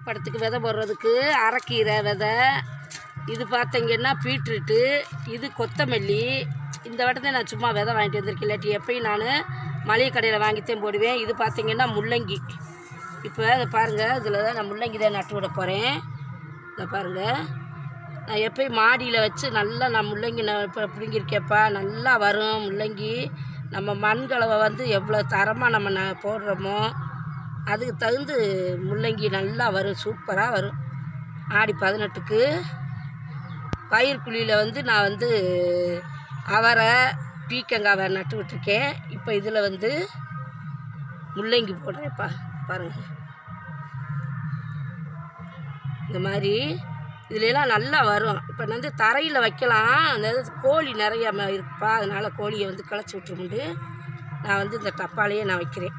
படத்துக்கு விதை போடுறதுக்கு அரைக்கீரை விதை, இது பார்த்தீங்கன்னா பீட்ரூட்டு, இது கொத்தமல்லி. இந்த வட்டத்தை நான் சும்மா விதை வாங்கிட்டு வந்திருக்கேன், இல்லாட்டி எப்பயும் நான் மளிகை கடையில் வாங்கித்தான் போடுவேன். இது பார்த்தீங்கன்னா முள்ளங்கி. இப்போ அதை பாருங்கள், இதில் தான் நான் முள்ளங்கி தான் நட்டு விட போகிறேன். இதை பாருங்கள், நான் எப்பயும் மாடியில் வச்சு நல்லா நான் முள்ளங்கி இப்போ பிடுங்கிருக்கேப்பா, நல்லா வரும் முள்ளங்கி. நம்ம மண்கலவை வந்து எவ்வளோ தரமாக நம்ம போடுறோமோ அதுக்கு தகுந்து முள்ளங்கி நல்லா வரும், சூப்பராக வரும். ஆடி 18க்கு பயிர்குழியில் வந்து நான் வந்து அவரை பீக்கங்காவை நட்டு விட்டுருக்கேன். இப்போ இதில் வந்து முள்ளங்கி போடுறேன்ப்பா, பாருங்கள். இந்த மாதிரி இதுலாம் நல்லா வரும். இப்போ வந்து தரையில் வைக்கலாம், அந்த கோழி நிறையா இருக்குப்பா, அதனால் கோழியை வந்து கிளச்சி விட்டுருமுண்டு நான் வந்து இந்த டப்பாலேயே நான் வைக்கிறேன்.